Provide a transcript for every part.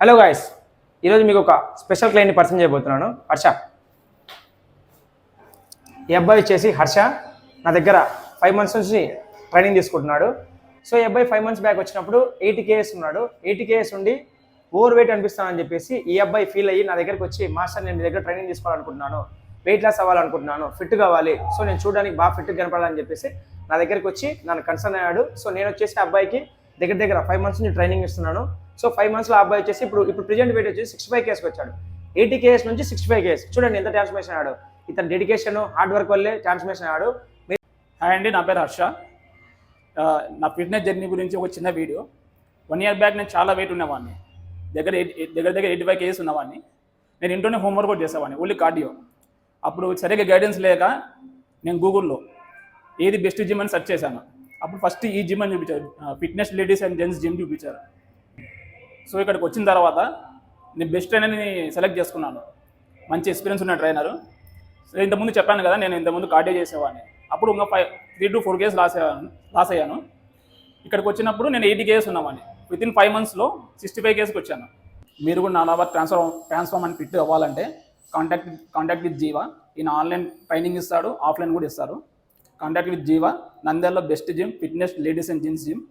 Hello guys, ఈరోజు మీకు ఒక స్పెషల్ క్లయింట్ని పరిచయం చేయబోతున్నాను. హర్ష. ఈ అబ్బాయి వచ్చేసి హర్ష నా దగ్గర 5 months నుంచి ట్రైనింగ్ తీసుకుంటున్నాడు. సో ఈ అబ్బాయి 5 months బ్యాక్ వచ్చినప్పుడు 80 kgs ఉన్నాడు. 80 kgs ఉండి ఓవర్ వెయిట్ అనిపిస్తానని చెప్పేసి ఈ అబ్బాయి ఫీల్ అయ్యి నా దగ్గరికి వచ్చి, మాస్టర్ నేను మీ దగ్గర ట్రైనింగ్ తీసుకోవాలనుకుంటున్నాను, వెయిట్ లాస్ అవ్వాలనుకుంటున్నాను, ఫిట్ కావాలి, సో నేను చూడడానికి బాగా ఫిట్ కనపడాలని చెప్పేసి నా దగ్గరికి వచ్చి నన్ను కన్సర్న్ అయ్యాడు. సో నేను వచ్చేసి అబ్బాయికి దగ్గర 5 months నుంచి ట్రైనింగ్ ఇస్తున్నాను. సో 5 monthsలో అబ్బాయి వచ్చేసి ఇప్పుడు ప్రెజెంట్ వెయిట్ వచ్చేసి 65 kgs వచ్చాడు. 80 kgs నుంచి 65 kgs. చూడండి ఎంత ట్రాన్స్ఫర్మేషన్ అయ్యాడు. ఇతను డెడికేషన్ హార్డ్ వర్క్ వల్లే ట్రాన్స్ఫర్మేషన్ అయ్యాడు. హాయ్ అండి, నా పేరు హర్ష. నా ఫిట్నెస్ జర్నీ గురించి ఒక చిన్న వీడియో. 1 year బ్యాక్ నేను చాలా వెయిట్ ఉన్నవాడిని, దగ్గర 85 kgs ఉన్నవాడిని. నేను ఇంట్లోనే హోంవర్క్ కూడా చేసేవాడిని, ఓన్లీ కార్డియో. అప్పుడు సరిగ్గా గైడెన్స్ లేక నేను గూగుల్లో ఏది బెస్ట్ జిమ్ అని సెర్చ్ చేశాను. అప్పుడు ఫస్ట్ ఈ జిమ్ అని చూపించారు, fitness ladies and gents gym చూపించారు. సో ఇక్కడికి వచ్చిన తర్వాత నేను బెస్ట్ ట్రైనర్ని సెలెక్ట్ చేసుకున్నాను, మంచి ఎక్స్పీరియన్స్ ఉన్న ట్రైనరు. సో ఇంతకుముందు చెప్పాను కదా, నేను ఇంతకుముందు కార్డియో చేసేవాడిని. అప్పుడు ఇంకా 3 to 4 kgs లాస్ అయ్యాను. ఇక్కడికి వచ్చినప్పుడు నేను 80 kgs ఉన్నవాడిని. వితిన్ 5 monthsలో 65 kgsకి వచ్చాను. మీరు కూడా నా ట్రాన్స్ఫార్మ్ అని ఫిట్ అవ్వాలంటే కాంటాక్ట్ విత్ జీవా. ఈయన ఆన్లైన్ ట్రైనింగ్ ఇస్తాడు, ఆఫ్లైన్ కూడా ఇస్తారు. కాంటాక్ట్ విత్ జీవా, నంద్యాలలో best gym, fitness ladies and gents gym.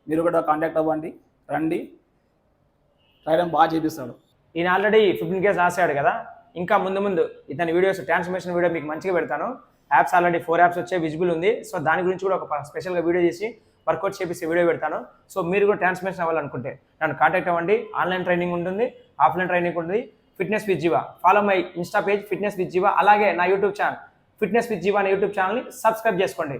మీరు కూడా కాంటాక్ట్ అవ్వండి, రండి, ట్రైనింగ్ బాగా చేపిస్తాడు. ఈయన ఆల్రెడీ 15 kgs లాస్ అయ్యాడు కదా. ఇంకా ముందు ఇతని వీడియోస్ ట్రాన్స్ఫర్మేషన్ వీడియో మీకు మంచిగా పెడతాను. యాప్స్ ఆల్రెడీ 4 apps వచ్చే విజిబుల్ ఉంది. సో దాని గురించి కూడా ఒక స్పెషల్గా వీడియో చేసి వర్కౌట్ చేసి వీడియో పెడతాను. సో మీరు కూడా ట్రాన్స్ఫర్మేషన్ అవ్వాలనుకుంటే నన్ను కాంటాక్ట్ అవ్వండి. ఆన్లైన్ ట్రైనింగ్ ఉంటుంది, ఆఫ్లైన్ ట్రైనింగ్ ఉంటుంది. Fitness with Jeeva, follow my insta page fitness with Jeeva. అలాగే నా YouTube channel fitness with Jeeva అనే యూట్యూబ్ ఛానల్ని సబ్స్క్రైబ్ చేసుకోండి.